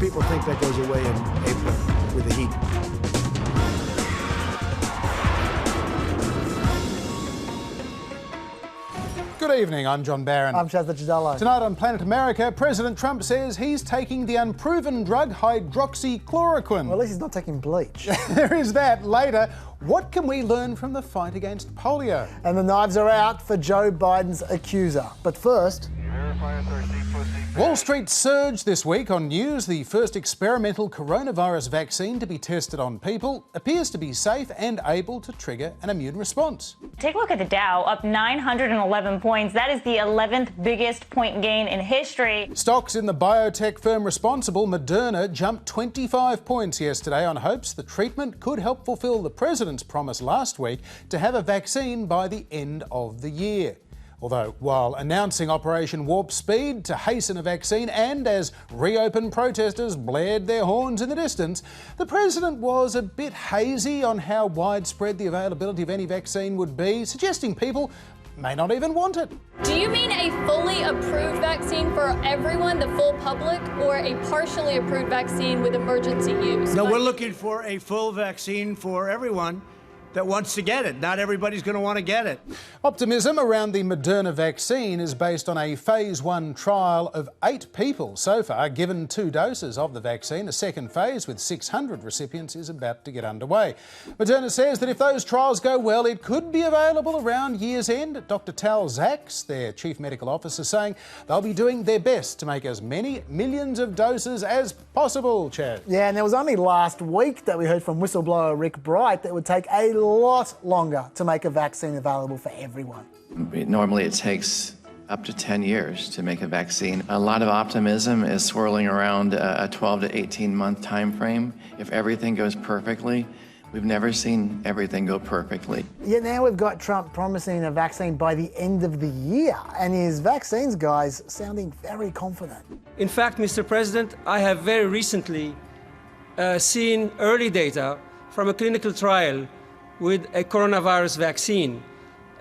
people think that goes away in April with the heat. Good evening, I'm John Barron. I'm Shazza Jadalo. Tonight on Planet America, President Trump says he's taking the unproven drug hydroxychloroquine. Well, at least he's not taking bleach. There is that. Later, what can we learn from the fight against polio? And the knives are out for Joe Biden's accuser. But first... Wall Street surged this week on news the first experimental coronavirus vaccine to be tested on people appears to be safe and able to trigger an immune response. Take a look at the Dow, up 911 points. That is the 11th biggest point gain in history. Stocks in the biotech firm responsible, Moderna, jumped 25 points yesterday on hopes the treatment could help fulfill the president's promise last week to have a vaccine by the end of the year. Although, while announcing Operation Warp Speed to hasten a vaccine and as reopened protesters blared their horns in the distance, the president was a bit hazy on how widespread the availability of any vaccine would be, suggesting people may not even want it. Do you mean a fully approved vaccine for everyone, the full public, or a partially approved vaccine with emergency use? No, we're looking for a full vaccine for everyone that wants to get it. Not everybody's going to want to get it. Optimism around the Moderna vaccine is based on a phase 1 trial of 8 people so far given 2 doses of the vaccine. A second phase with 600 recipients is about to get underway. Moderna says that if those trials go well, it could be available around year's end. Dr. Tal Zaks, their chief medical officer, saying they'll be doing their best to make as many millions of doses as possible, Chad. Yeah, and it was only last week that we heard from whistleblower Rick Bright that it would take a lot longer to make a vaccine available for everyone. Normally it takes up to 10 years to make a vaccine. A lot of optimism is swirling around a 12 to 18 month time frame. If everything goes perfectly, we've never seen everything go perfectly. Yet now we've got Trump promising a vaccine by the end of the year, and his vaccines guys sounding very confident. In fact, Mr. President, I have very recently seen early data from a clinical trial with a coronavirus vaccine.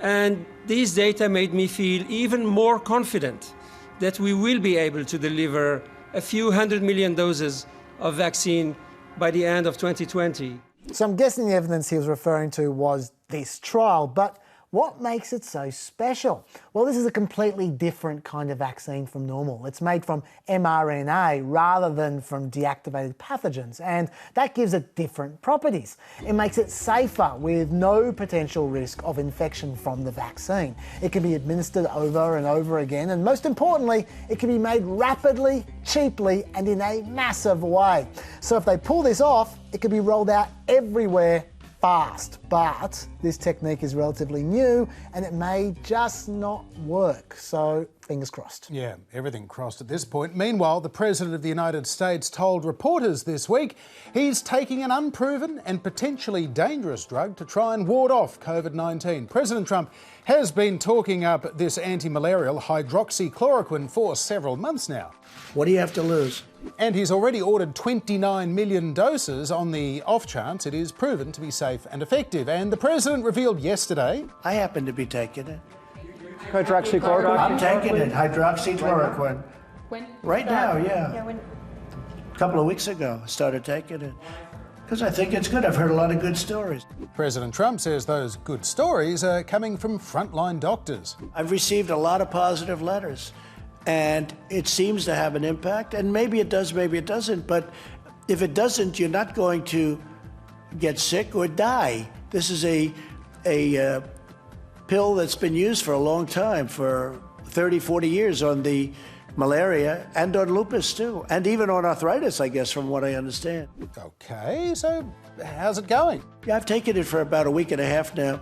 And these data made me feel even more confident that we will be able to deliver a few 100 million doses of vaccine by the end of 2020. So I'm guessing the evidence he was referring to was this trial, but what makes it so special? Well, this is a completely different kind of vaccine from normal. It's made from mRNA rather than from deactivated pathogens, and that gives it different properties. It makes it safer with no potential risk of infection from the vaccine. It can be administered over and over again, and most importantly, it can be made rapidly, cheaply, and in a massive way. So if they pull this off, it could be rolled out everywhere fast, but this technique is relatively new and it may just not work, so fingers crossed. Yeah, everything crossed at this point. Meanwhile, the President of the United States told reporters this week he's taking an unproven and potentially dangerous drug to try and ward off COVID-19. President Trump has been talking up this anti-malarial hydroxychloroquine for several months now. What do you have to lose? And he's already ordered 29 million doses on the off chance it is proven to be safe and effective. And the President revealed yesterday... I happen to be taking it. Hydroxychloroquine? I'm taking it, hydroxychloroquine. When? Right now, yeah. Yeah, when? A couple of weeks ago, I started taking it. Because I think it's good. I've heard a lot of good stories. President Trump says those good stories are coming from frontline doctors. I've received a lot of positive letters, and it seems to have an impact. And maybe it does, maybe it doesn't. But if it doesn't, you're not going to get sick or die. This is a pill that's been used for a long time, for 30, 40 years on the malaria and on lupus too, and even on arthritis, I guess, from what I understand. Okay, so how's it going? Yeah, I've taken it for about a week and a half now,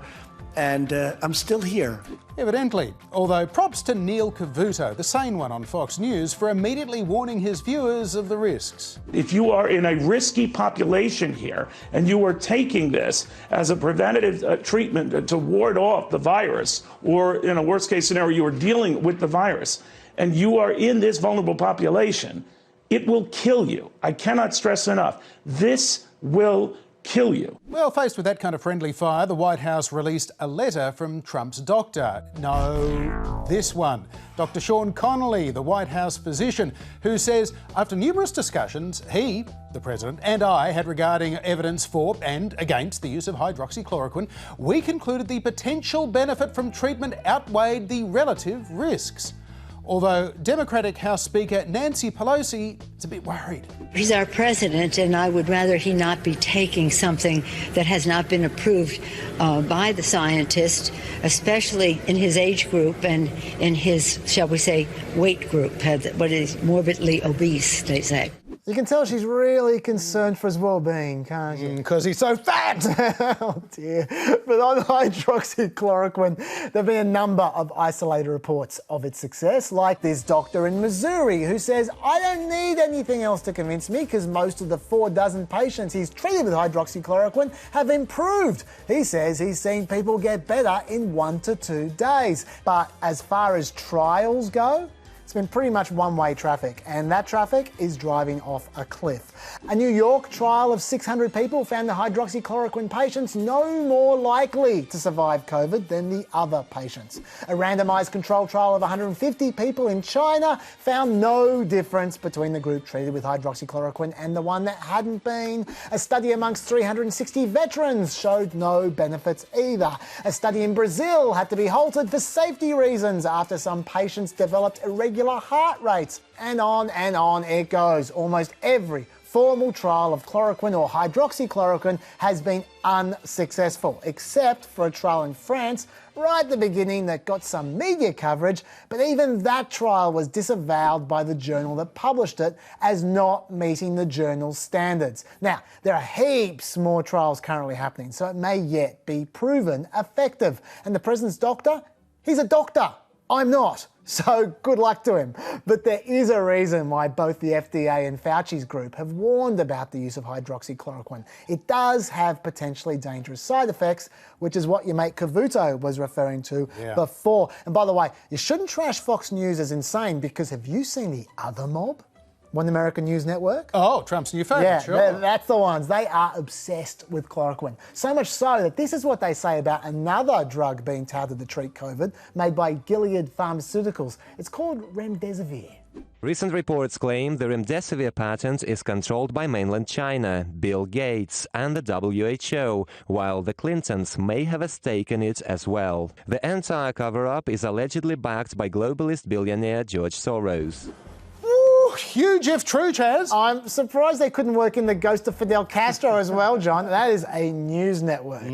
and I'm still here. Evidently. Although props to Neil Cavuto, the sane one on Fox News, for immediately warning his viewers of the risks. If you are in a risky population here and you are taking this as a preventative treatment to ward off the virus, or in a worst case scenario, you are dealing with the virus, and you are in this vulnerable population, it will kill you. I cannot stress enough. This will kill you. Well, faced with that kind of friendly fire, the White House released a letter from Trump's doctor. No, this one. Dr. Sean Connolly, the White House physician, who says after numerous discussions he, the President, and I had regarding evidence for and against the use of hydroxychloroquine, we concluded the potential benefit from treatment outweighed the relative risks. Although Democratic House Speaker Nancy Pelosi is a bit worried. He's our president, and I would rather he not be taking something that has not been approved by the scientists, especially in his age group and in his, shall we say, weight group, what is morbidly obese, they say. You can tell she's really concerned for his well-being, can't you? Because he's so fat! Oh dear. But on hydroxychloroquine, there have been a number of isolated reports of its success, like this doctor in Missouri who says, I don't need anything else to convince me because most of the 4 dozen patients he's treated with hydroxychloroquine have improved. He says he's seen people get better in 1 to 2 days. But as far as trials go, it's been pretty much one-way traffic, and that traffic is driving off a cliff. A New York trial of 600 people found the hydroxychloroquine patients no more likely to survive COVID than the other patients. A randomised controlled trial of 150 people in China found no difference between the group treated with hydroxychloroquine and the one that hadn't been. A study amongst 360 veterans showed no benefits either. A study in Brazil had to be halted for safety reasons after some patients developed irregular heart rates. And on it goes. Almost every formal trial of chloroquine or hydroxychloroquine has been unsuccessful, except for a trial in France right at the beginning that got some media coverage, but even that trial was disavowed by the journal that published it as not meeting the journal's standards. Now, there are heaps more trials currently happening, so it may yet be proven effective. And the President's doctor? He's a doctor. I'm not. So good luck to him. But there is a reason why both the FDA and Fauci's group have warned about the use of hydroxychloroquine. It does have potentially dangerous side effects, which is what your mate Cavuto was referring to before. And by the way, you shouldn't trash Fox News as insane, because have you seen the other mob? One American News Network? Oh, Trump's new favourite, yeah, sure. That's the ones. They are obsessed with chloroquine. So much so that this is what they say about another drug being touted to treat COVID, made by Gilead Pharmaceuticals. It's called remdesivir. Recent reports claim the remdesivir patent is controlled by mainland China, Bill Gates, and the WHO, while the Clintons may have a stake in it as well. The entire cover-up is allegedly backed by globalist billionaire George Soros. Huge if true, Chaz. I'm surprised they couldn't work in the ghost of Fidel Castro as well, John. That is a news network,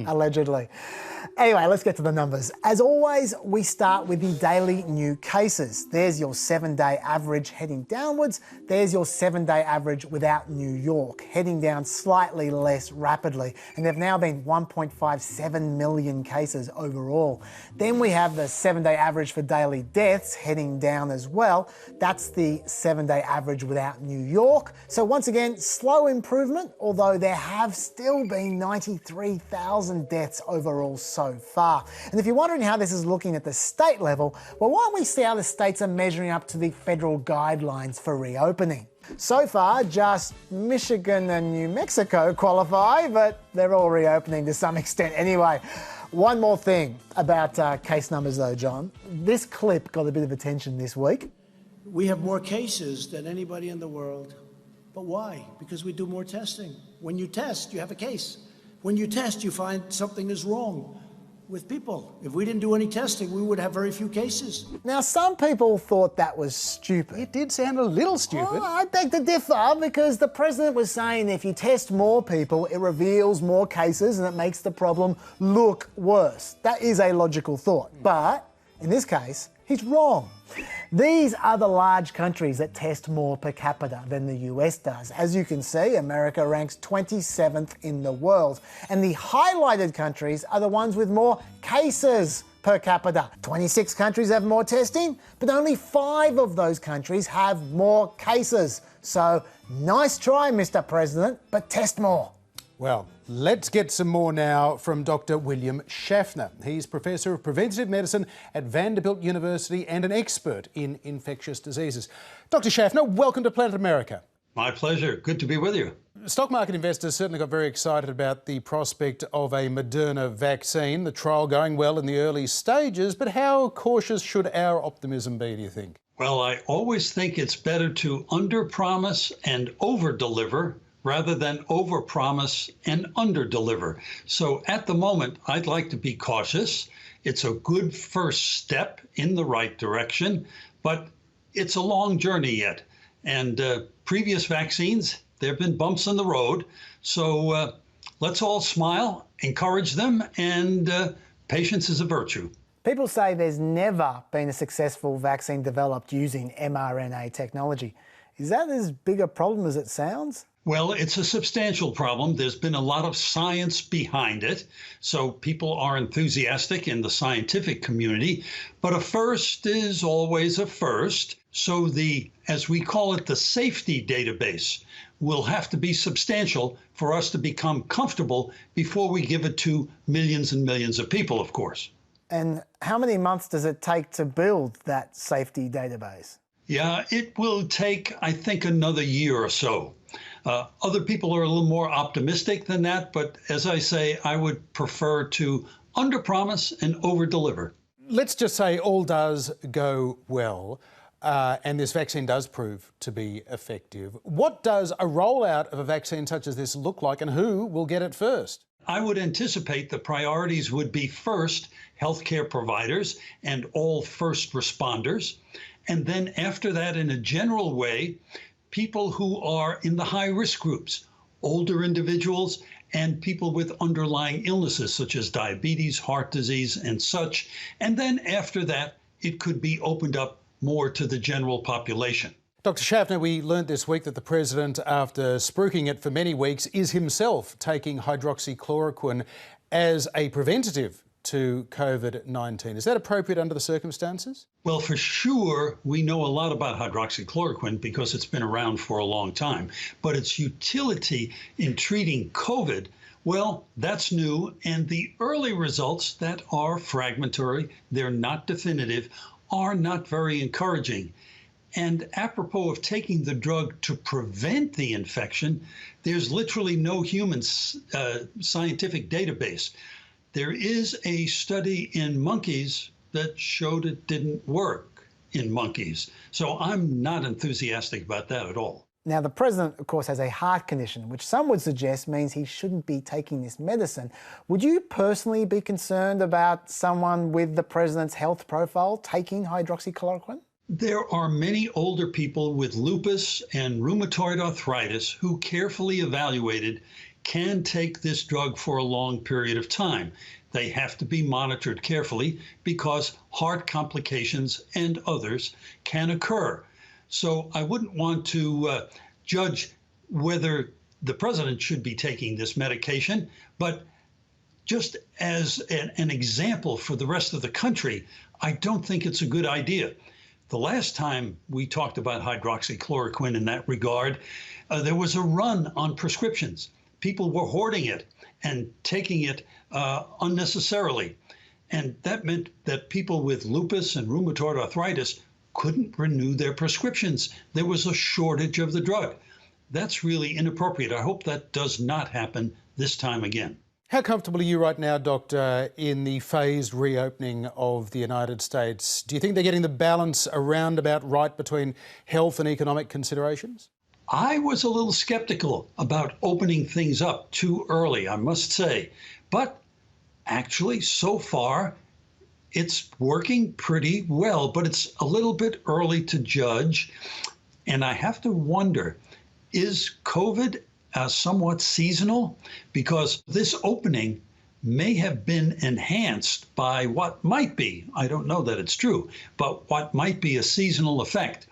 allegedly. Anyway, let's get to the numbers. As always, we start with the daily new cases. There's your 7-day average heading downwards. There's your 7-day average without New York, heading down slightly less rapidly. And there have now been 1.57 million cases overall. Then we have the 7-day average for daily deaths heading down as well. That's the 7-day average without New York. So once again, slow improvement, although there have still been 93,000 deaths overall so far. And if you're wondering how this is looking at the state level, well, why don't we see how the states are measuring up to the federal guidelines for reopening? So far, just Michigan and New Mexico qualify, but they're all reopening to some extent anyway. One more thing about case numbers though, John. This clip got a bit of attention this week. We have more cases than anybody in the world. But why? Because we do more testing. When you test, you have a case. When you test, you find something is wrong with people. If we didn't do any testing, we would have very few cases. Now, some people thought that was stupid. It did sound a little stupid. Oh, I beg to differ, because the president was saying if you test more people, it reveals more cases and it makes the problem look worse. That is a logical thought. But in this case, he's wrong. These are the large countries that test more per capita than the US does. As you can see, America ranks 27th in the world. And the highlighted countries are the ones with more cases per capita. 26 countries have more testing, but only 5 of those countries have more cases. So, nice try, Mr. President, but test more. Well, let's get some more now from Dr. William Schaffner. He's Professor of Preventative Medicine at Vanderbilt University and an expert in infectious diseases. Dr. Schaffner, welcome to Planet America. My pleasure. Good to be with you. Stock market investors certainly got very excited about the prospect of a Moderna vaccine, the trial going well in the early stages, but how cautious should our optimism be, do you think? Well, I always think it's better to under-promise and over-deliver rather than over-promise and under-deliver. So at the moment, I'd like to be cautious. It's a good first step in the right direction, but it's a long journey yet. And previous vaccines, there have been bumps in the road. So let's all smile, encourage them, and patience is a virtue. People say there's never been a successful vaccine developed using mRNA technology. Is that as big a problem as it sounds? Well, it's a substantial problem. There's been a lot of science behind it, so people are enthusiastic in the scientific community. But a first is always a first. So as we call it, the safety database will have to be substantial for us to become comfortable before we give it to millions and millions of people, of course. And how many months does it take to build that safety database? Yeah, it will take, I think, another year or so. Other people are a little more optimistic than that, but as I say, I would prefer to under-promise and over-deliver. Let's just say all does go well, and this vaccine does prove to be effective. What does a rollout of a vaccine such as this look like, and who will get it first? I would anticipate the priorities would be first, healthcare providers and all first responders. And then after that, in a general way, people who are in the high-risk groups, older individuals and people with underlying illnesses such as diabetes, heart disease, and such. And then after that, it could be opened up more to the general population. Dr. Schaffner, we learned this week that the President, after spruiking it for many weeks, is himself taking hydroxychloroquine as a preventative to COVID-19. Is that appropriate under the circumstances? Well, for sure, we know a lot about hydroxychloroquine because it's been around for a long time. But its utility in treating COVID, well, that's new. And the early results that are fragmentary, they're not definitive, are not very encouraging. And apropos of taking the drug to prevent the infection, there's literally no human scientific database. There is a study in monkeys that showed it didn't work in monkeys. So I'm not enthusiastic about that at all. Now, the President, of course, has a heart condition, which some would suggest means he shouldn't be taking this medicine. Would you personally be concerned about someone with the President's health profile taking hydroxychloroquine? There are many older people with lupus and rheumatoid arthritis who, carefully evaluated, can take this drug for a long period of time. They have to be monitored carefully because heart complications and others can occur. So I wouldn't want to judge whether the President should be taking this medication, but just as an example for the rest of the country, I don't think it's a good idea. The last time we talked about hydroxychloroquine in that regard, there was a run on prescriptions. People were hoarding it and taking it unnecessarily. And that meant that people with lupus and rheumatoid arthritis couldn't renew their prescriptions. There was a shortage of the drug. That's really inappropriate. I hope that does not happen this time again. How comfortable are you right now, Doctor, in the phased reopening of the United States? Do you think they're getting the balance around about right between health and economic considerations? I was a little skeptical about opening things up too early, I must say. But actually, so far, it's working pretty well, but it's a little bit early to judge. And I have to wonder, is COVID somewhat seasonal? Because this opening may have been enhanced by what might be, I don't know that it's true, but what might be a seasonal effect.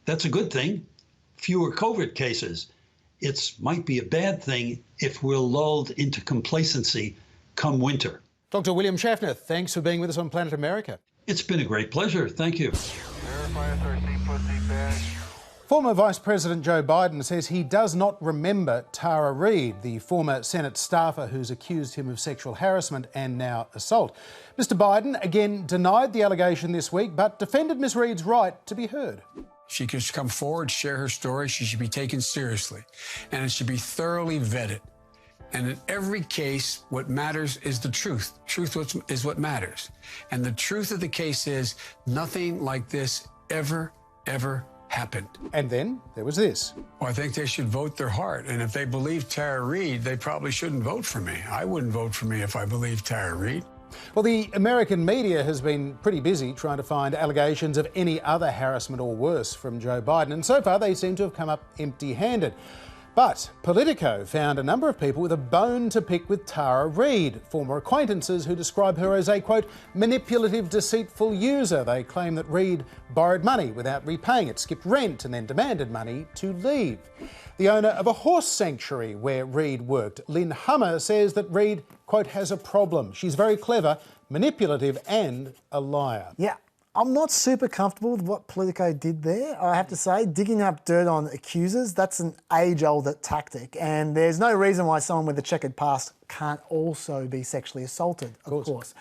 That's a good thing. Fewer COVID cases. It might be a bad thing if we're lulled into complacency come winter. Dr. William Schaffner, thanks for being with us on Planet America. It's been a great pleasure. Thank you. Former Vice President Joe Biden says he does not remember Tara Reade, the former Senate staffer who's accused him of sexual harassment and now assault. Mr. Biden again denied the allegation this week, but defended Ms. Reade's right to be heard. She could come forward, share her story. She should be taken seriously, and it should be thoroughly vetted. And in every case, what matters is the truth. Truth is what matters. And the truth of the case is nothing like this ever happened. And then there was this. Well, I think they should vote their heart. And if they believe Tara Reade, they probably shouldn't vote for me. I wouldn't vote for me if I believed Tara Reade. Well, the American media has been pretty busy trying to find allegations of any other harassment or worse from Joe Biden, and so far they seem to have come up empty-handed. But Politico found a number of people with a bone to pick with Tara Reade, former acquaintances who describe her as a, quote, manipulative, deceitful user. They claim that Reade borrowed money without repaying it, skipped rent and then demanded money to leave. The owner of a horse sanctuary where Reade worked, Lynn Hummer, says that Reade, quote, has a problem. She's very clever, manipulative and a liar. Yeah. I'm not super comfortable with what Politico did there, I have to say. Digging up dirt on accusers, that's an age-old tactic, and there's no reason why someone with a checkered past can't also be sexually assaulted, of course.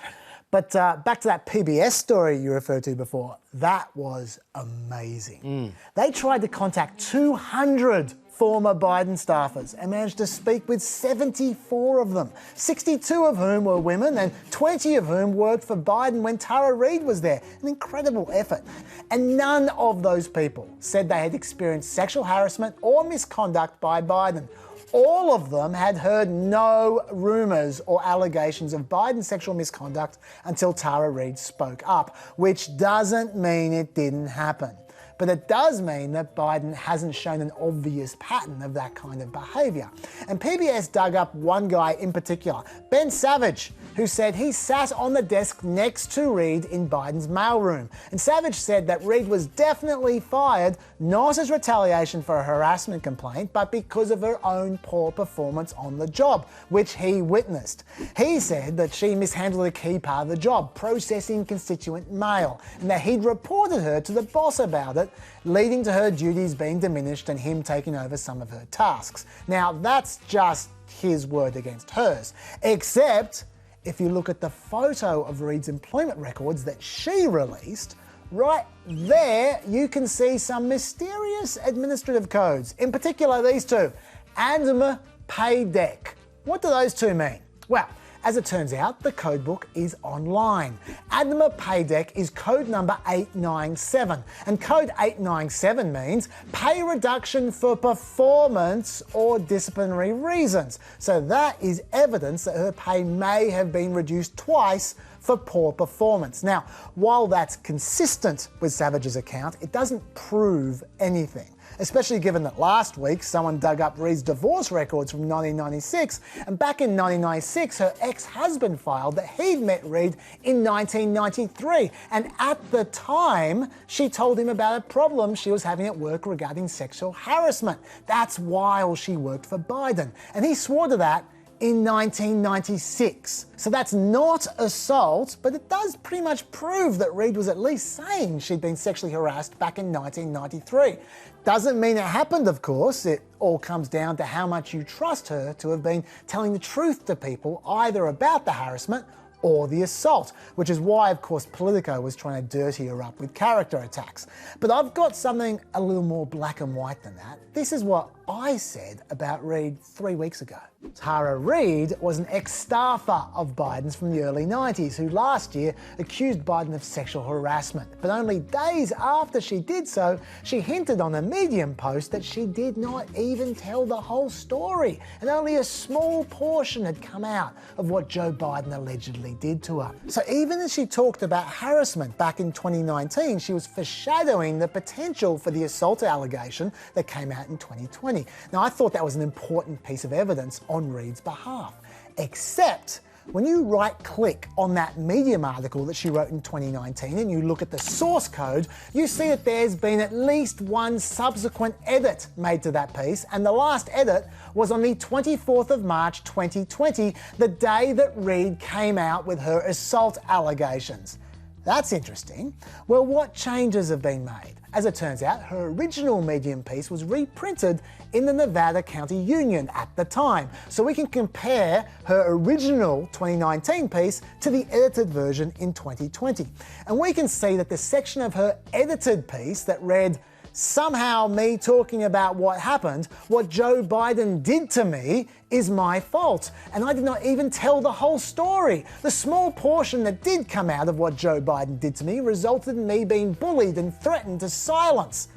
But back to that PBS story you referred to before, that was amazing. They tried to contact 200 former Biden staffers and managed to speak with 74 of them, 62 of whom were women and 20 of whom worked for Biden when Tara Reade was there. An incredible effort. And none of those people said they had experienced sexual harassment or misconduct by Biden. All of them had heard no rumours or allegations of Biden's sexual misconduct until Tara Reade spoke up, which doesn't mean it didn't happen. But it does mean that Biden hasn't shown an obvious pattern of that kind of behaviour. And PBS dug up one guy in particular, Ben Savage, who said he sat on the desk next to Reade in Biden's mailroom. And Savage said that Reade was definitely fired, not as retaliation for a harassment complaint, but because of her own poor performance on the job, which he witnessed. He said that she mishandled a key part of the job, processing constituent mail, and that he'd reported her to the boss about it, leading to her duties being diminished and him taking over some of her tasks. Now, that's just his word against hers, except if you look at the photo of Reade's employment records that she released, right there you can see some mysterious administrative codes. In particular, these two, ADM Paydeck. What do those two mean? Well, as it turns out, the codebook is online. ADM Paydeck is code number 897, and code 897 means pay reduction for performance or disciplinary reasons. So that is evidence that her pay may have been reduced twice for poor performance. Now, while that's consistent with Savage's account, it doesn't prove anything, especially given that last week someone dug up Reade's divorce records from 1996, and back in 1996 her ex-husband filed that he'd met Reade in 1993, and at the time she told him about a problem she was having at work regarding sexual harassment. That's while she worked for Biden, and he swore to that in 1996. So that's not assault, but it does pretty much prove that Reade was at least saying she'd been sexually harassed back in 1993. Doesn't mean it happened, of course. It all comes down to how much you trust her to have been telling the truth to people, either about the harassment or the assault, which is why, of course, Politico was trying to dirty her up with character attacks. But I've got something a little more black and white than that. This is what I said about Reade 3 weeks ago. Tara Reade was an ex-staffer of Biden's from the early 90s who last year accused Biden of sexual harassment. But only days after she did so, she hinted on a Medium post that she did not even tell the whole story, and only a small portion had come out of what Joe Biden allegedly did to her. So even as she talked about harassment back in 2019, she was foreshadowing the potential for the assault allegation that came out in 2020. Now, I thought that was an important piece of evidence on Reade's behalf, except when you right-click on that Medium article that she wrote in 2019 and you look at the source code, you see that there's been at least one subsequent edit made to that piece, and the last edit was on the 24th of March 2020, the day that Reade came out with her assault allegations. That's interesting. Well, what changes have been made? As it turns out, her original Medium piece was reprinted in the Nevada County Union at the time, so we can compare her original 2019 piece to the edited version in 2020. And we can see that the section of her edited piece that read, somehow me talking about what happened, what Joe Biden did to me, is my fault. And I did not even tell the whole story. The small portion that did come out of what Joe Biden did to me resulted in me being bullied and threatened to silence.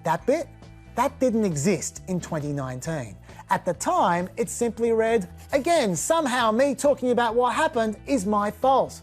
That bit, that didn't exist in 2019. At the time, it simply read, again, somehow me talking about what happened is my fault.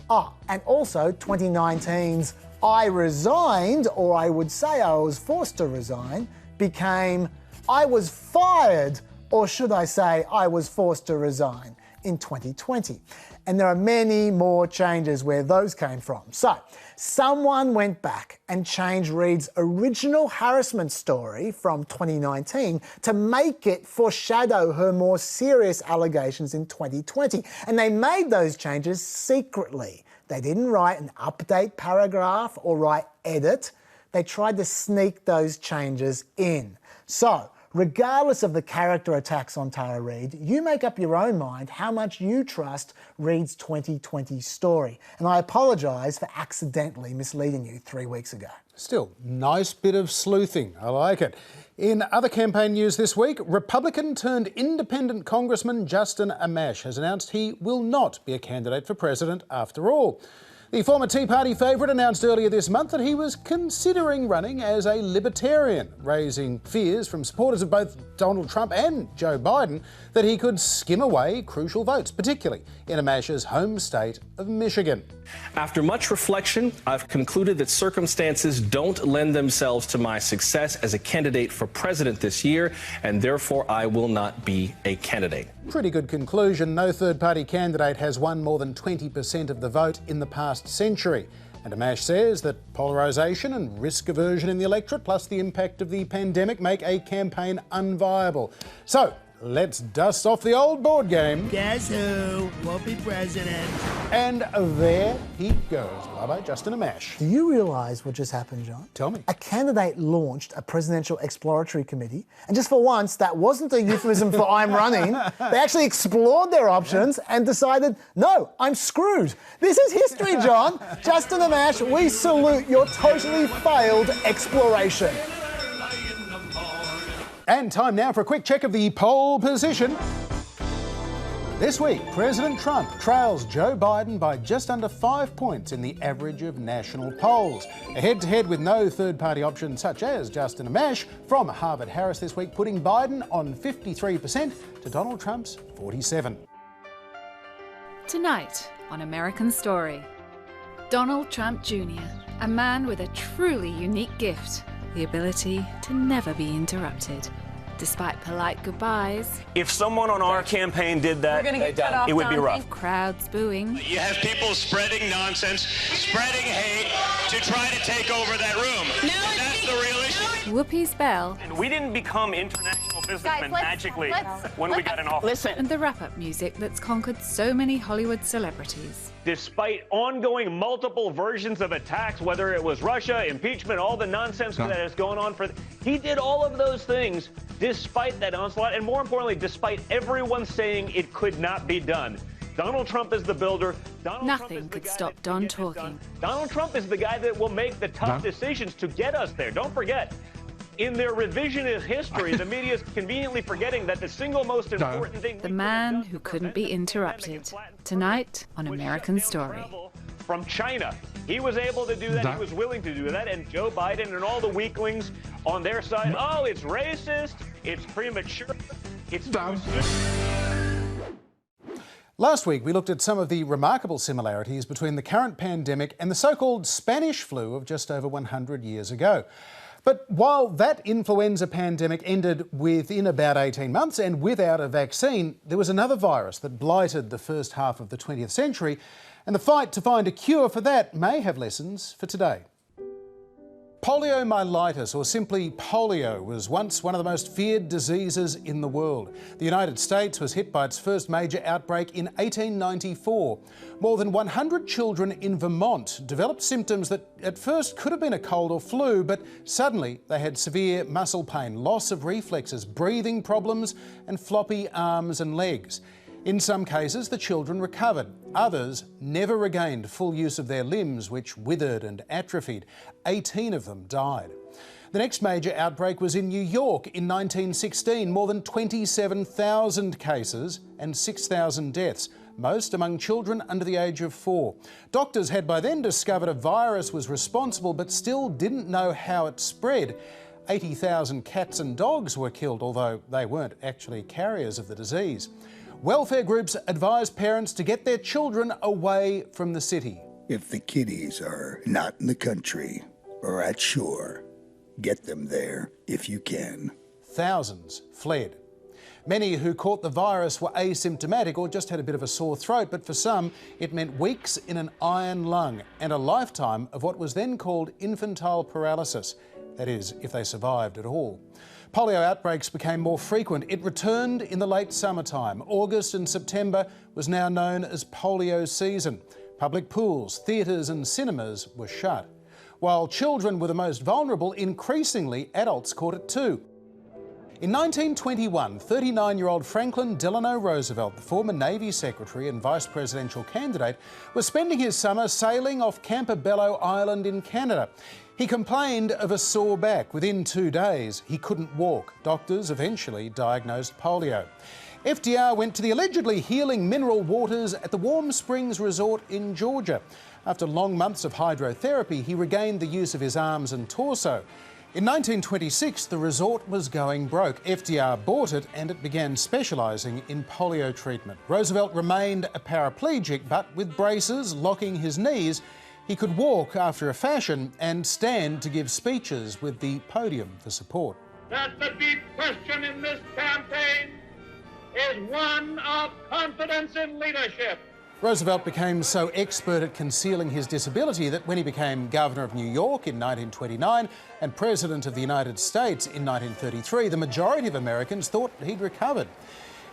Oh, and also 2019's I resigned, or I would say I was forced to resign, became I was fired, or should I say I was forced to resign in 2020. And there are many more changes where those came from. So, someone went back and changed Reade's original harassment story from 2019 to make it foreshadow her more serious allegations in 2020. And they made those changes secretly. They didn't write an update paragraph or write edit. They tried to sneak those changes in. So, regardless of the character attacks on Tara Reade, you make up your own mind how much you trust Reade's 2020 story. And I apologise for accidentally misleading you 3 weeks ago. Still, nice bit of sleuthing. I like it. In other campaign news this week, Republican turned independent Congressman Justin Amash has announced he will not be a candidate for president after all. The former Tea Party favourite announced earlier this month that he was considering running as a libertarian, raising fears from supporters of both Donald Trump and Joe Biden that he could skim away crucial votes, particularly in Amash's home state of Michigan. After much reflection, I've concluded that circumstances don't lend themselves to my success as a candidate for president this year, and therefore I will not be a candidate. Pretty good conclusion. No third-party candidate has won more than 20% of the vote in the past century. And Amash says that polarisation and risk aversion in the electorate, plus the impact of the pandemic, make a campaign unviable. So, let's dust off the old board game. Guess who won't be president? And there he goes. Bye-bye, Justin Amash. Do you realise what just happened, John? Tell me. A candidate launched a presidential exploratory committee, and just for once, that wasn't a euphemism for I'm running. They actually explored their options and decided, no, I'm screwed. This is history, John. Justin Amash, we salute your totally failed exploration. And time now for a quick check of the poll position. This week, President Trump trails Joe Biden by just under 5 points in the average of national polls. A head-to-head with no third-party options such as Justin Amash from Harvard-Harris this week, putting Biden on 53% to Donald Trump's 47%. Tonight on American Story, Donald Trump Jr., a man with a truly unique gift, the ability to never be interrupted. Despite polite goodbyes, if someone on our campaign did that, it would be rough. Crowds booing. You have people spreading nonsense, spreading hate to try to take over that room. No, that's the real issue. Whoopi's bell. And we didn't become international businessmen magically when we got in office. Listen. And the wrap-up music that's conquered so many Hollywood celebrities. Despite ongoing multiple versions of attacks, whether it was Russia, impeachment, all the nonsense that is going on, he did all of those things despite that onslaught, and more importantly, despite everyone saying it could not be done. Donald Trump is the builder. Nothing could stop Don talking. Donald Trump is the guy that will make the tough decisions to get us there. Don't forget, in their revisionist history, the media is conveniently forgetting that the single most important thing... The man who couldn't be interrupted. Tonight on American Story. From China. He was able to do that. He was willing to do that. And Joe Biden and all the weaklings on their side, oh, it's racist, it's premature, it's... Last week, we looked at some of the remarkable similarities between the current pandemic and the so-called Spanish flu of just over 100 years ago. But while that influenza pandemic ended within about 18 months and without a vaccine, there was another virus that blighted the first half of the 20th century, and the fight to find a cure for that may have lessons for today. Poliomyelitis, or simply polio, was once one of the most feared diseases in the world. The United States was hit by its first major outbreak in 1894. More than 100 children in Vermont developed symptoms that at first could have been a cold or flu, but suddenly they had severe muscle pain, loss of reflexes, breathing problems, and floppy arms and legs. In some cases, the children recovered. Others never regained full use of their limbs, which withered and atrophied. 18 of them died. The next major outbreak was in New York in 1916, more than 27,000 cases and 6,000 deaths, most among children under the age of 4. Doctors had by then discovered a virus was responsible but still didn't know how it spread. 80,000 cats and dogs were killed, although they weren't actually carriers of the disease. Welfare groups advised parents to get their children away from the city. If the kiddies are not in the country or at shore, get them there if you can. Thousands fled. Many who caught the virus were asymptomatic or just had a bit of a sore throat, but for some it meant weeks in an iron lung and a lifetime of what was then called infantile paralysis. That is, if they survived at all. Polio outbreaks became more frequent. It returned in the late summertime. August and September was now known as polio season. Public pools, theatres and cinemas were shut. While children were the most vulnerable, increasingly adults caught it too. In 1921, 39-year-old Franklin Delano Roosevelt, the former Navy Secretary and Vice Presidential candidate, was spending his summer sailing off Campobello Island in Canada. He complained of a sore back. Within 2 days, he couldn't walk. Doctors eventually diagnosed polio. FDR went to the allegedly healing mineral waters at the Warm Springs Resort in Georgia. After long months of hydrotherapy, he regained the use of his arms and torso. In 1926, the resort was going broke. FDR bought it and it began specialising in polio treatment. Roosevelt remained a paraplegic, but with braces locking his knees, he could walk after a fashion and stand to give speeches with the podium for support. That the deep question in this campaign is one of confidence in leadership. Roosevelt became so expert at concealing his disability that when he became governor of New York in 1929 and president of the United States in 1933, the majority of Americans thought he'd recovered.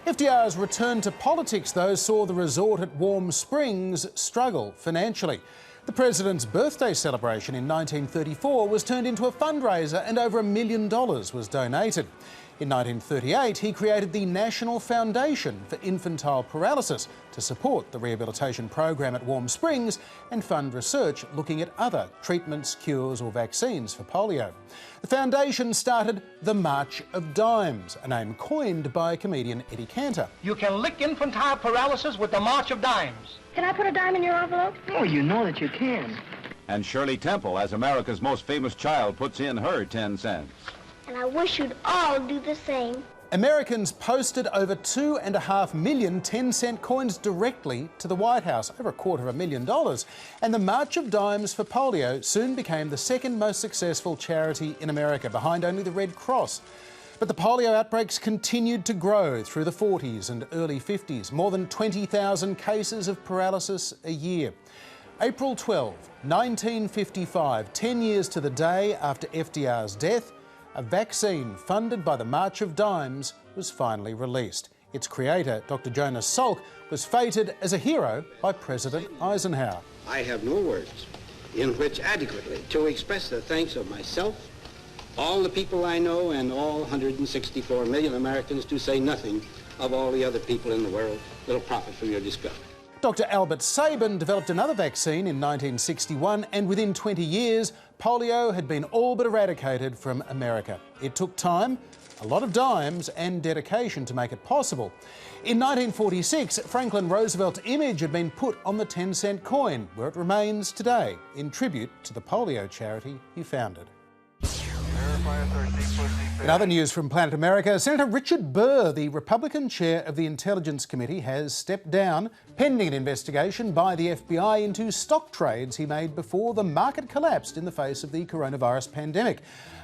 FDR's return to politics, though, saw the resort at Warm Springs struggle financially. The president's birthday celebration in 1934 was turned into a fundraiser and over $1 million was donated. In 1938, he created the National Foundation for Infantile Paralysis to support the rehabilitation program at Warm Springs and fund research looking at other treatments, cures or vaccines for polio. The foundation started the March of Dimes, a name coined by comedian Eddie Cantor. You can lick infantile paralysis with the March of Dimes. Can I put a dime in your envelope? Oh, you know that you can. And Shirley Temple, as America's most famous child, puts in her 10 cents. And I wish you'd all do the same. Americans posted over 2.5 million 10-cent coins directly to the White House, over $250,000. And the March of Dimes for polio soon became the second most successful charity in America, behind only the Red Cross. But the polio outbreaks continued to grow through the 40s and early 50s, more than 20,000 cases of paralysis a year. April 12, 1955, 10 years to the day after FDR's death, a vaccine funded by the March of Dimes was finally released. Its creator, Dr. Jonas Salk, was feted as a hero by President Eisenhower. I have no words in which adequately to express the thanks of myself, all the people I know, and all 164 million Americans, to say nothing of all the other people in the world that'll profit from your discovery. Dr. Albert Sabin developed another vaccine in 1961, and within 20 years, polio had been all but eradicated from America. It took time, a lot of dimes, and dedication to make it possible. In 1946, Franklin Roosevelt's image had been put on the 10-cent coin, where it remains today, in tribute to the polio charity he founded. In other news from Planet America, Senator Richard Burr, the Republican chair of the Intelligence Committee, has stepped down pending an investigation by the FBI into stock trades he made before the market collapsed in the face of the coronavirus pandemic.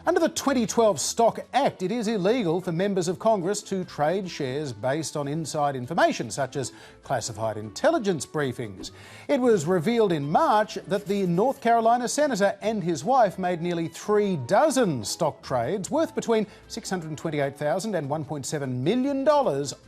Under the 2012 Stock Act, it is illegal for members of Congress to trade shares based on inside information, such as classified intelligence briefings. It was revealed in March that the North Carolina senator and his wife made nearly 3 dozen stock trades worth between $628,000 and $1.7 million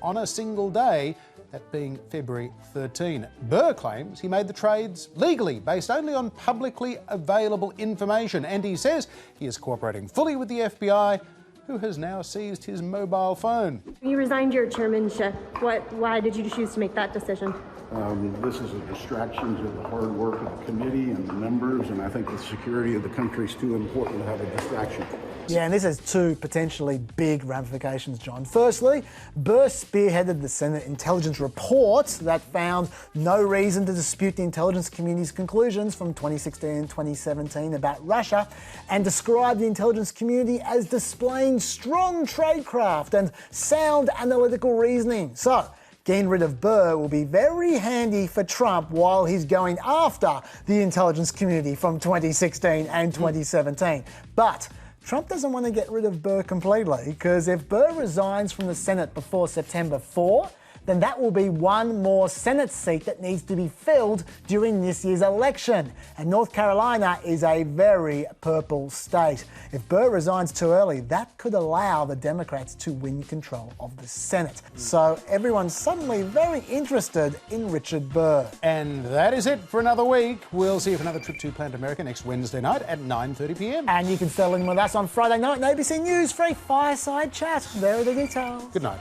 on a single day, that being February 13. Burr claims he made the trades legally, based only on publicly available information, and he says he is cooperating fully with the FBI, who has now seized his mobile phone. You resigned your chairmanship. Why did you choose to make that decision? This is a distraction to the hard work of the committee and the members, and I think the security of the country is too important to have a distraction. Yeah, and this has two potentially big ramifications, John. Firstly, Burr spearheaded the Senate intelligence report that found no reason to dispute the intelligence community's conclusions from 2016 and 2017 about Russia, and described the intelligence community as displaying strong tradecraft and sound analytical reasoning. So, getting rid of Burr will be very handy for Trump while he's going after the intelligence community from 2016 and 2017. But Trump doesn't want to get rid of Burr completely, because if Burr resigns from the Senate before September 4, then that will be one more Senate seat that needs to be filled during this year's election. And North Carolina is a very purple state. If Burr resigns too early, that could allow the Democrats to win control of the Senate. So everyone's suddenly very interested in Richard Burr. And that is it for another week. We'll see you for another trip to Planet America next Wednesday night at 9:30 p.m. And you can settle in with us on Friday night on ABC News for a fireside chat. There are the details. Good night.